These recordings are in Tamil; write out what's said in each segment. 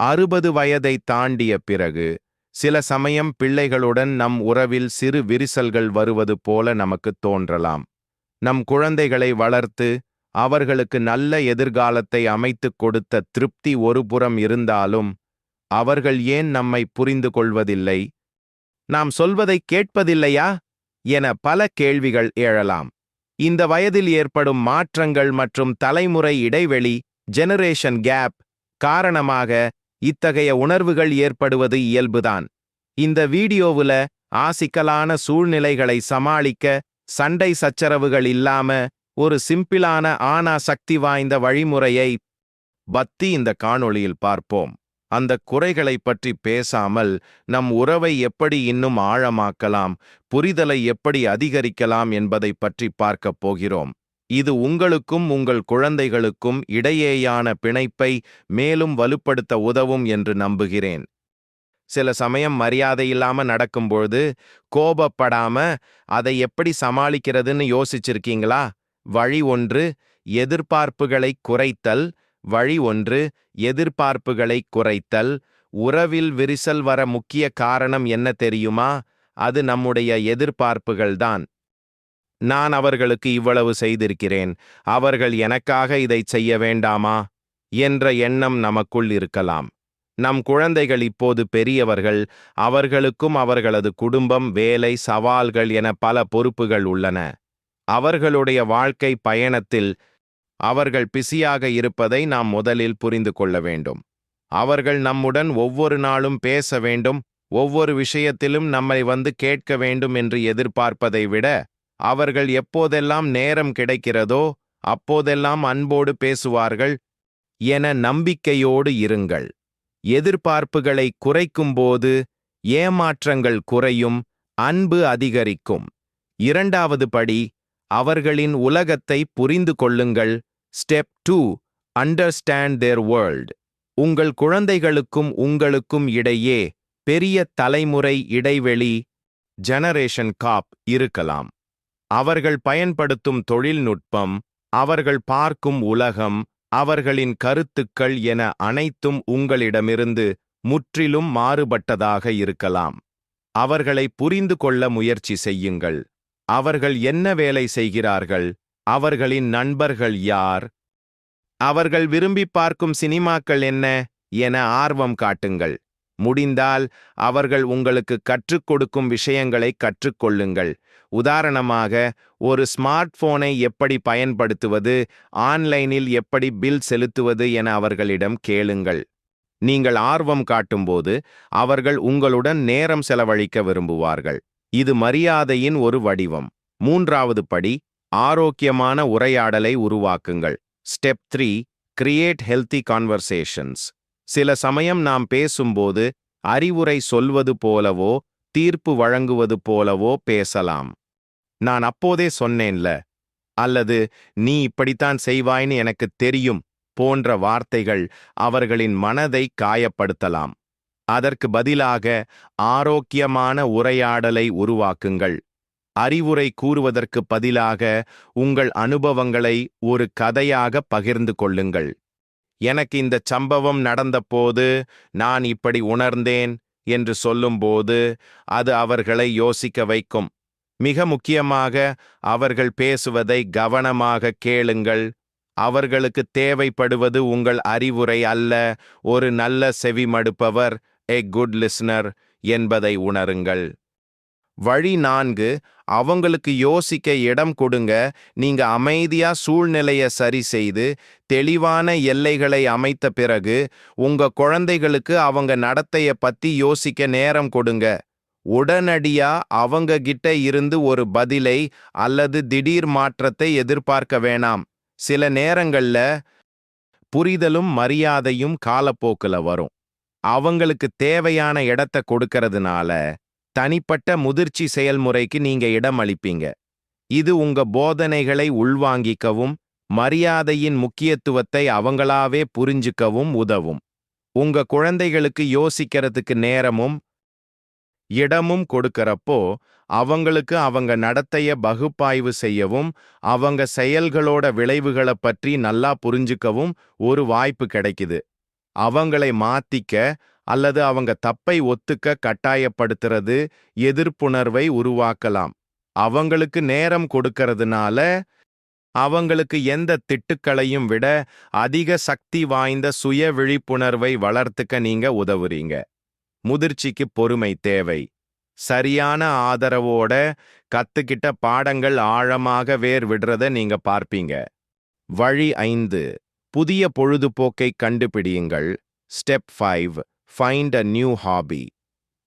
60 வயதை தாண்டிய பிறகு சில சமயம் பிள்ளைகளுடன் நம் உறவில் சிறு விரிசல்கள் வருவது போல நமக்கு தோன்றலாம். நம் குழந்தைகளை வளர்த்து அவர்களுக்கு நல்ல எதிர்காலத்தை அமைத்துக் கொடுத்த திருப்தி ஒருபுறம் இருந்தாலும் அவர்கள் ஏன் நம்மை புரிந்து கொள்வதில்லை, நாம் சொல்வதை கேட்பதில்லையா என பல கேள்விகள் எழலாம். இந்த வயதில் ஏற்படும் மாற்றங்கள் மற்றும் தலைமுறை இடைவெளி ஜெனரேஷன் கேப் காரணமாக இத்தகைய உணர்வுகள் ஏற்படுவது இயல்புதான். இந்த வீடியோவுல சிக்கலான சூழ்நிலைகளை சமாளிக்க சண்டை சச்சரவுகள் இல்லாம ஒரு சிம்பிளான ஆனா சக்தி வாய்ந்த வழிமுறையை பத்தி இந்த காணொளியில் பார்ப்போம். அந்த குறைகளை பற்றி பேசாமல் நம் உறவை எப்படி இன்னும் ஆழமாக்கலாம், புரிதலை எப்படி அதிகரிக்கலாம் என்பதை பற்றி பார்க்கப் போகிறோம். இது உங்களுக்கும் உங்கள் குழந்தைகளுக்கும் இடையேயான பிணைப்பை மேலும் வலுப்படுத்த உதவும் என்று நம்புகிறேன். சில சமயம் மரியாதை இல்லாம நடக்கும்பொழுது கோபப்படாம அதை எப்படி சமாளிக்கிறதுன்னு யோசிச்சிருக்கீங்களா? வழி 1, எதிர்பார்ப்புகளை குறைத்தல். வழி 1, எதிர்பார்ப்புகளை குறைத்தல். உறவில் விரிசல் வர முக்கிய காரணம் என்ன தெரியுமா? அது நம்முடைய எதிர்பார்ப்புகள்தான். நான் அவர்களுக்கு இவ்வளவு செய்திருக்கிறேன், அவர்கள் எனக்காக இதை செய்ய வேண்டாமா என்ற எண்ணம் நமக்குள் இருக்கலாம். நம் குழந்தைகள் இப்போது பெரியவர்கள், அவர்களுக்கும் அவர்களது குடும்பம், வேலை, சவால்கள் என பல பொறுப்புகள் உள்ளன. அவர்களுடைய வாழ்க்கை பயணத்தில் அவர்கள் பிஸியாக இருப்பதை நாம் முதலில் புரிந்து கொள்ள வேண்டும். அவர்கள் நம்முடன் ஒவ்வொரு நாளும் பேச வேண்டும், ஒவ்வொரு விஷயத்திலும் நம்மை வந்து கேட்க வேண்டும் என்று எதிர்பார்ப்பதை விட, அவர்கள் எப்போதெல்லாம் நேரம் கிடைக்கிறதோ அப்போதெல்லாம் அன்போடு பேசுவார்கள் என நம்பிக்கையோடு இருங்கள். எதிர்பார்ப்புகளை குறைக்கும்போது ஏமாற்றங்கள் குறையும், அன்பு அதிகரிக்கும். 2வது படி, அவர்களின் உலகத்தை புரிந்து கொள்ளுங்கள். ஸ்டெப் 2, அண்டர்ஸ்டாண்ட் தேர் வேர்ல்ட். உங்கள் குழந்தைகளுக்கும் உங்களுக்கும் இடையே பெரிய தலைமுறை இடைவெளி ஜெனரேஷன் கேப் இருக்கலாம். அவர்கள் பயன்படுத்தும் தொழில்நுட்பம், அவர்கள் பார்க்கும் உலகம், அவர்களின் கருத்துக்கள் என அனைத்தும் உங்களிடமிருந்து முற்றிலும் மாறுபட்டதாக இருக்கலாம். அவர்களை புரிந்து கொள்ள முயற்சி செய்யுங்கள். அவர்கள் என்ன வேலை செய்கிறார்கள்? அவர்களின் நண்பர்கள் யார்? அவர்கள் விரும்பி பார்க்கும் சினிமாக்கள் என்ன என ஆர்வம் காட்டுங்கள். முடிந்தால் அவர்கள் உங்களுக்கு கற்றுக் கொடுக்கும் விஷயங்களை கற்றுக்கொள்ளுங்கள். உதாரணமாக, ஒரு ஸ்மார்ட் போனை எப்படி பயன்படுத்துவது, ஆன்லைனில் எப்படி பில் செலுத்துவது என அவர்களிடம் கேளுங்கள். நீங்கள் ஆர்வம் காட்டும்போது அவர்கள் உங்களுடன் நேரம் செலவழிக்க விரும்புவார்கள். இது மரியாதையின் ஒரு வடிவம். 3வது படி, ஆரோக்கியமான உரையாடலை உருவாக்குங்கள். Step 3, create healthy conversations. சில சமயம் நாம் பேசும்போது அறிவுரை சொல்வது போலவோ தீர்ப்பு வழங்குவது போலவோ பேசலாம். நான் அப்போதே சொன்னேன்ல, அல்லது நீ இப்படித்தான் செய்வாய்னு எனக்கு தெரியும் போன்ற வார்த்தைகள் அவர்களின் மனதை காயப்படுத்தலாம். அதற்கு பதிலாக ஆரோக்கியமான உரையாடலை உருவாக்குங்கள். அறிவுரை கூறுவதற்கு பதிலாக உங்கள் அனுபவங்களை ஒரு கதையாக பகிர்ந்து கொள்ளுங்கள். எனக்கு இந்த சம்பவம் நடந்தபோது நான் இப்படி உணர்ந்தேன் என்று சொல்லும்போது அது அவர்களை யோசிக்க வைக்கும். மிக முக்கியமாக, அவர்கள் பேசுவதை கவனமாக கேளுங்கள். அவர்களுக்கு தேவைப்படுவது உங்கள் அறிவுரை அல்ல, ஒரு நல்ல செவிமடுப்பவர், எ குட் லிஸ்னர் என்பதை உணருங்கள். வழி 4, அவங்களுக்கு யோசிக்க இடம் கொடுங்க. நீங்க அமைதியா சூழ்நிலையை சரி செய்து தெளிவான எல்லைகளை அமைத்த பிறகு உங்க குழந்தைகளுக்கு அவங்க நடத்தைய பத்தி யோசிக்க நேரம் கொடுங்க. உடனடியா அவங்க கிட்ட இருந்து ஒரு பதிலை அல்லது திடீர் மாற்றத்தை எதிர்பார்க்க வேணாம். சில நேரங்கள்ல புரிதலும் மரியாதையும் காலப்போக்குல வரும். அவங்களுக்கு தேவையான இடத்தை கொடுக்கறதுனால தனிப்பட்ட முதிர்ச்சி செயல்முறைக்கு நீங்க இடம் அளிப்பீங்க. இது உங்க போதனைகளை உள்வாங்கிக்கவும் மரியாதையின் முக்கியத்துவத்தை அவங்களாவே புரிஞ்சுக்கவும் உதவும். உங்க குழந்தைகளுக்கு யோசிக்கிறதுக்கு நேரமும் இடமும் கொடுக்கறப்போ அவங்களுக்கு அவங்க நடத்தைய பகுப்பாய்வு செய்யவும் அவங்க செயல்களோட விளைவுகளை பற்றி நல்லா புரிஞ்சுக்கவும் ஒரு வாய்ப்பு கிடைக்குது. அவங்களை மாத்திக்க அல்லது அவங்க தப்பை ஒத்துக்க கட்டாயப்படுத்துறது எதிர்ப்புணர்வை உருவாக்கலாம். அவங்களுக்கு நேரம் கொடுக்கறதுனால அவங்களுக்கு எந்த திட்டுக்களையும் விட அதிக சக்தி வாய்ந்த சுய விழிப்புணர்வை வளர்த்துக்க நீங்க உதவுறீங்க. முதிர்ச்சிக்கு பொறுமை தேவை. சரியான ஆதரவோட கத்துக்கிட்ட பாடங்கள் ஆழமாக வேர் விடுறத நீங்க பார்ப்பீங்க. வழி 5. புதிய பொழுதுபோக்கை கண்டுபிடியுங்கள். Step 5. Find a new hobby.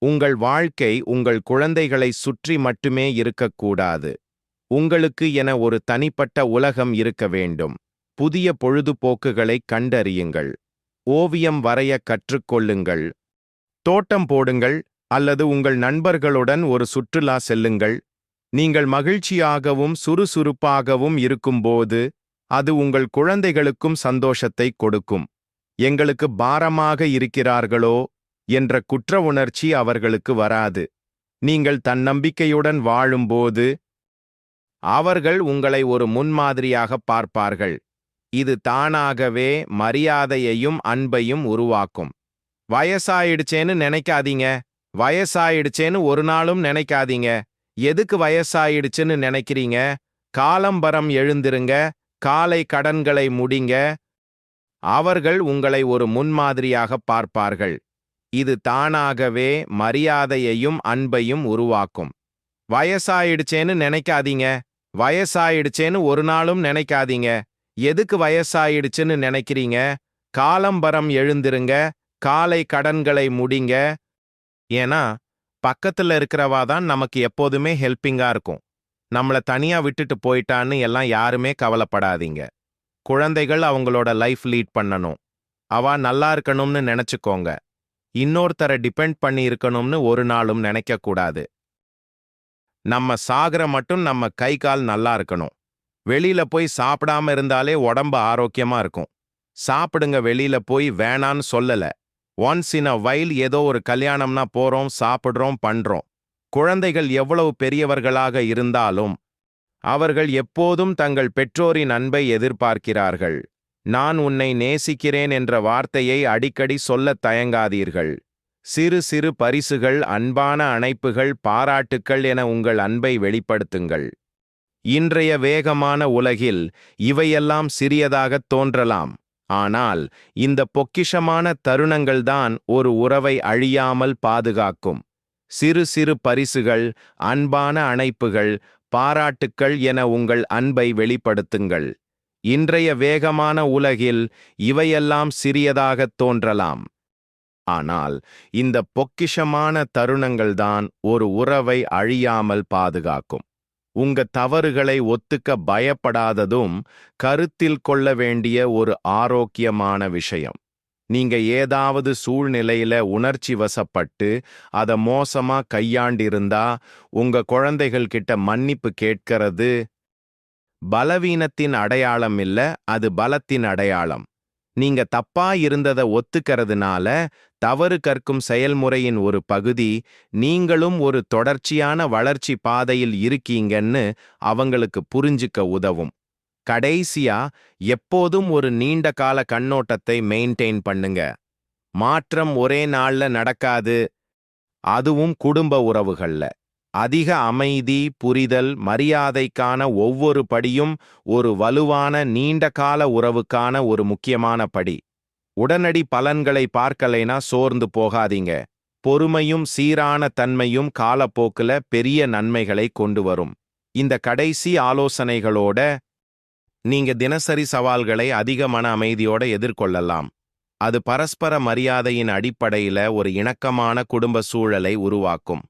உங்கள் வாழ்க்கை உங்கள் குழந்தைகளை சுற்றி மட்டுமே இருக்கக்கூடாது. உங்களுக்கு என ஒரு தனிப்பட்ட உலகம் இருக்க வேண்டும். புதிய பொழுதுபோக்குகளை கண்டறியுங்கள். ஓவியம் வரைய கற்றுக்கொள்ளுங்கள். தோட்டம் போடுங்கள் அல்லது உங்கள் நண்பர்களுடன் ஒரு சுற்றுலா செல்லுங்கள். நீங்கள் மகிழ்ச்சியாகவும் சுறுசுறுப்பாகவும் இருக்கும்போது அது உங்கள் குழந்தைகளுக்கும் சந்தோஷத்தை கொடுக்கும். எங்களுக்கு பாரமாக இருக்கிறார்களோ என்ற குற்ற உணர்ச்சி அவர்களுக்கு வராது. நீங்கள் தன்னம்பிக்கையுடன் வாழும்போது அவர்கள் உங்களை ஒரு முன்மாதிரியாக பார்ப்பார்கள். இது தானாகவே மரியாதையையும் அன்பையும் உருவாக்கும். வயசாயிடுச்சேன்னு நினைக்காதீங்க. வயசாயிடுச்சேன்னு ஒரு நாளும் நினைக்காதீங்க. எதுக்கு வயசாயிடுச்சுன்னு நினைக்கிறீங்க? காலம்பரம் எழுந்திருங்க. காலை கடன்களை முடிங்க. அவர்கள் உங்களை ஒரு முன்மாதிரியாக பார்ப்பார்கள். இது தானாகவே மரியாதையையும் அன்பையும் உருவாக்கும். வயசாயிடுச்சேன்னு நினைக்காதீங்க. வயசாயிடுச்சேன்னு ஒரு நாளும் நினைக்காதீங்க. எதுக்கு வயசாயிடுச்சுன்னு நினைக்கிறீங்க? காலம்பரம் எழுந்திருங்க. காலை கடன்களை முடிங்க. ஏன்னா பக்கத்துல இருக்கிறவா தான் நமக்கு எப்போதுமே ஹெல்ப்பிங்கா இருக்கும். நம்மள தனியா விட்டுட்டு போயிட்டான்னு எல்லாம் யாருமே கவலைப்படாதீங்க. குழந்தைகள் அவங்களோட லைஃப் லீட் பண்ணணும். அவ நல்லா இருக்கணும்னு நினைச்சுக்கோங்க. இன்னொருத்தரை டிபெண்ட் பண்ணி இருக்கணும்னு ஒரு நாளும் நினைக்க கூடாது. நம்ம சாகர மட்டும் நம்ம கை கால் நல்லா இருக்கணும். வெளியில போய் சாப்பிடாம இருந்தாலே உடம்பு ஆரோக்கியமா இருக்கும். சாப்பிடுங்க, வெளியில போய் வேணான்னு சொல்லல. ஒன்ஸ் இன் அ வைல் ஏதோ ஒரு கல்யாணம்னா போறோம், சாப்பிடுறோம், பண்றோம். குழந்தைகள் எவ்வளவு பெரியவர்களாக இருந்தாலும் அவர்கள் எப்போதும் தங்கள் பெற்றோரின் அன்பை எதிர்பார்க்கிறார்கள். நான் உன்னை நேசிக்கிறேன் என்ற வார்த்தையை அடிக்கடி சொல்லத் தயங்காதீர்கள். சிறு சிறு பரிசுகள், அன்பான அணைப்புகள், பாராட்டுக்கள் என உங்கள் அன்பை வெளிப்படுத்துங்கள். இன்றைய வேகமான உலகில் இவையெல்லாம் சிறியதாகத் தோன்றலாம். ஆனால் இந்த பொக்கிஷமான தருணங்கள்தான் ஒரு உறவை அழியாமல் பாதுகாக்கும். சிறு சிறு பரிசுகள், அன்பான அணைப்புகள், பாராட்டுக்கள் என உங்கள் அன்பை வெளிப்படுத்துங்கள். இன்றைய வேகமான உலகில் இவையெல்லாம் சிறியதாகத் தோன்றலாம். ஆனால் இந்த பொக்கிஷமான தருணங்கள்தான் ஒரு உறவை அழியாமல் பாதுகாக்கும். உங்க தவறுகளை ஒத்துக்க பயப்படாததும் கருத்தில் கொள்ள வேண்டிய ஒரு ஆரோக்கியமான விஷயம். நீங்க ஏதாவது சூழ்நிலையில உணர்ச்சி வசப்பட்டு அத மோசமா கையாண்டிருந்தா உங்க குழந்தைகள் கிட்ட மன்னிப்பு கேட்கிறது பலவீனத்தின் அடையாளம் இல்ல, அது பலத்தின் அடையாளம். நீங்க தப்பா இருந்ததை ஒத்துக்கிறதுனால தவறு கற்கும் செயல்முறையின் ஒரு பகுதி, நீங்களும் ஒரு தொடர்ச்சியான வளர்ச்சி பாதையில் இருக்கீங்கன்னு அவங்களுக்கு புரிஞ்சுக்க உதவும். கடைசியா, எப்போதும் ஒரு நீண்ட கால கண்ணோட்டத்தை மெயின்டைன் பண்ணுங்க. மாற்றம் ஒரே நாள்ல நடக்காது, அதுவும் குடும்ப உறவுகள்ல. அதிக அமைதி, புரிதல், மரியாதைக்கான ஒவ்வொரு படியும் ஒரு வலுவான நீண்டகால உறவுக்கான ஒரு முக்கியமான படி. உடனடி பலன்களை பார்க்கலைனா சோர்ந்து போகாதீங்க. பொறுமையும் சீரான தன்மையும் காலப்போக்குல பெரிய நன்மைகளை கொண்டு வரும். இந்த கடைசி ஆலோசனைகளோட நீங்க தினசரி சவால்களை அதிக மன அமைதியோட எதிர்கொள்ளலாம். அது பரஸ்பர மரியாதையின் அடிப்படையில ஒரு இணக்கமான குடும்ப சூழலை உருவாக்கும்.